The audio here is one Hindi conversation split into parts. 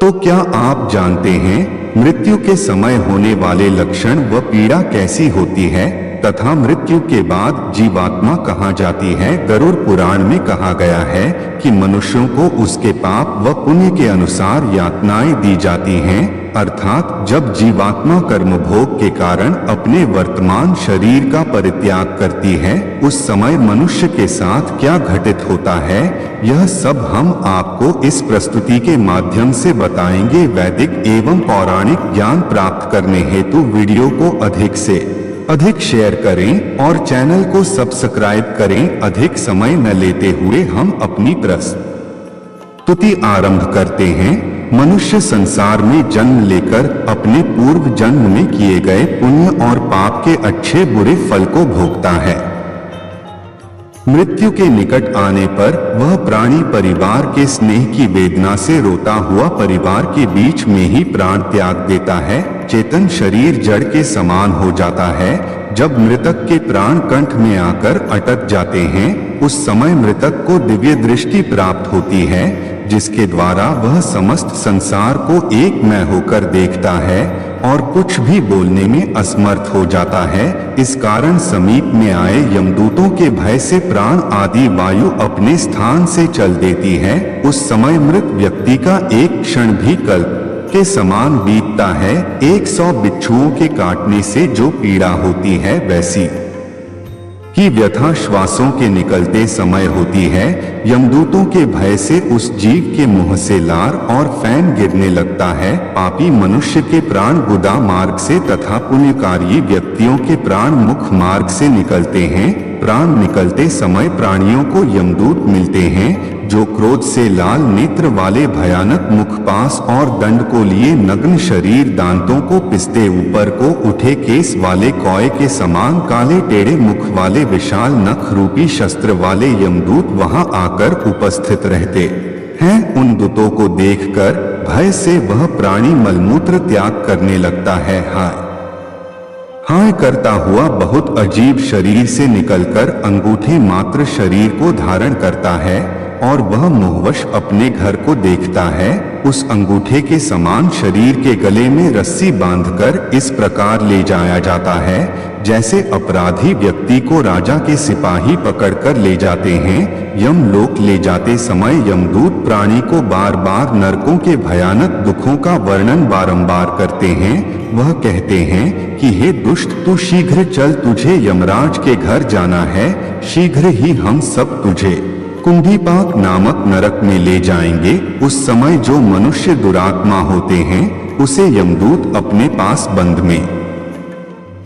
तो क्या आप जानते हैं मृत्यु के समय होने वाले लक्षण व पीड़ा कैसी होती है तथा मृत्यु के बाद जीवात्मा कहाँ जाती है? गरुड़ पुराण में कहा गया है कि मनुष्यों को उसके पाप व पुण्य के अनुसार यातनाएं दी जाती हैं, अर्थात जब जीवात्मा कर्मभोग के कारण अपने वर्तमान शरीर का परित्याग करती है उस समय मनुष्य के साथ क्या घटित होता है, यह सब हम आपको इस प्रस्तुति के माध्यम से बताएंगे। वैदिक एवं पौराणिक ज्ञान प्राप्त करने हेतु वीडियो को अधिक से अधिक शेयर करें और चैनल को सब्सक्राइब करें। अधिक समय न लेते हुए हम अपनी प्रस्तुति आरंभ करते हैं। मनुष्य संसार में जन्म लेकर अपने पूर्व जन्म में किए गए पुण्य और पाप के अच्छे बुरे फल को भोगता है। मृत्यु के निकट आने पर वह प्राणी परिवार के स्नेह की वेदना से रोता हुआ परिवार के बीच में ही प्राण त्याग देता है। चेतन शरीर जड़ के समान हो जाता है। जब मृतक के प्राण कंठ में आकर अटक जाते हैं उस समय मृतक को दिव्य दृष्टि प्राप्त होती है, जिसके द्वारा वह समस्त संसार को एक मैं होकर देखता है और कुछ भी बोलने में असमर्थ हो जाता है। इस कारण समीप में आए यमदूतों के भय से प्राण आदि वायु अपने स्थान से चल देती है। उस समय मृत व्यक्ति का एक क्षण भी कल्प के समान बीतता है। 100 बिच्छुओं के काटने से जो पीड़ा होती है वैसी की व्यथा श्वासों के निकलते समय होती है। यमदूतों के भय से उस जीव के मुंह से लार और फैन गिरने लगता है। पापी मनुष्य के प्राण गुदा मार्ग से तथा पुण्यकारी व्यक्तियों के प्राण मुख मार्ग से निकलते हैं। प्राण निकलते समय प्राणियों को यमदूत मिलते हैं जो क्रोध से लाल नेत्र वाले भयानक मुखपाश और दंड को लिए नग्न शरीर, दांतों को पिसते ऊपर को उठे केस वाले कौए के समान काले टेढ़े मुख वाले विशाल नख रूपी शस्त्र वाले यमदूत वहां आकर उपस्थित रहते हैं। उन दूतों को देखकर भय से वह प्राणी मलमूत्र त्याग करने लगता है। हाय करता हुआ बहुत अजीब शरीर से निकलकर अंगूठे मात्र शरीर को धारण करता है और वह मोहवश अपने घर को देखता है। उस अंगूठे के समान शरीर के गले में रस्सी बांधकर इस प्रकार ले जाया जाता है जैसे अपराधी व्यक्ति को राजा के सिपाही पकड़कर ले जाते हैं। यमलोक ले जाते समय यमदूत प्राणी को बार बार नरकों के भयानक दुखों का वर्णन बारंबार करते हैं। वह कहते हैं कि हे दुष्ट, तू शीघ्र चल, तुझे यमराज के घर जाना है। शीघ्र ही हम सब तुझे कुंभीपाक नामक नरक में ले जाएंगे। उस समय जो मनुष्य दुरात्मा होते हैं उसे यमदूत अपने पास बंद में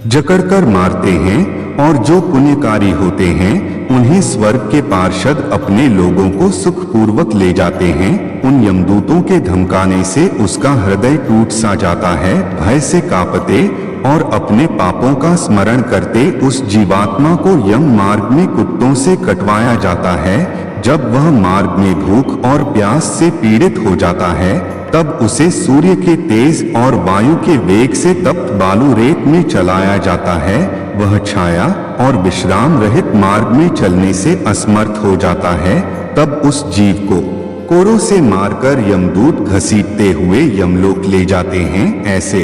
जकड़कर मारते हैं और जो पुण्यकारी होते हैं उन्हें स्वर्ग के पार्षद अपने लोगों को सुखपूर्वक ले जाते हैं। उन यमदूतों के धमकाने से उसका हृदय टूट सा जाता है। भय से कांपते और अपने पापों का स्मरण करते उस जीवात्मा को यम मार्ग में कुत्तों से कटवाया जाता है। जब वह मार्ग में भूख और प्यास से पीड़ित हो जाता है तब उसे सूर्य के तेज और वायु के वेग से तप्त बालू रेत में चलाया जाता है। वह छाया और विश्राम रहित मार्ग में चलने से असमर्थ हो जाता है। तब उस जीव को कोरों से मारकर यमदूत घसीटते हुए यमलोक ले जाते हैं। ऐसे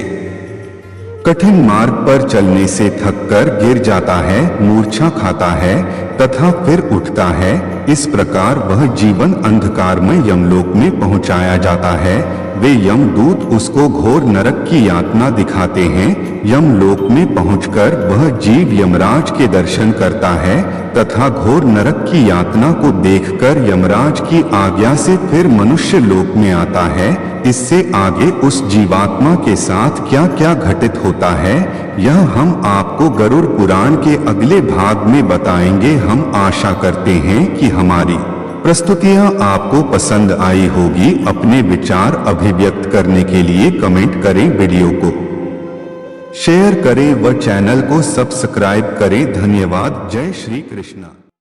कठिन मार्ग पर चलने से थककर गिर जाता है, मूर्छा खाता है तथा फिर उठता है। इस प्रकार वह जीवन अंधकार में यमलोक में पहुंचाया जाता है। वे यमदूत उसको घोर नरक की यातना दिखाते हैं। यमलोक में पहुंचकर वह जीव यमराज के दर्शन करता है तथा घोर नरक की यातना को देखकर यमराज की आज्ञा से फिर मनुष्य लोक में आता है। इससे आगे उस जीवात्मा के साथ क्या क्या घटित होता है यह हम आपको गरुड़ पुराण के अगले भाग में बताएंगे। हम आशा करते हैं कि हमारी प्रस्तुतियां आपको पसंद आई होगी। अपने विचार अभिव्यक्त करने के लिए कमेंट करें, वीडियो को शेयर करें व चैनल को सब्सक्राइब करें। धन्यवाद। जय श्री कृष्ण।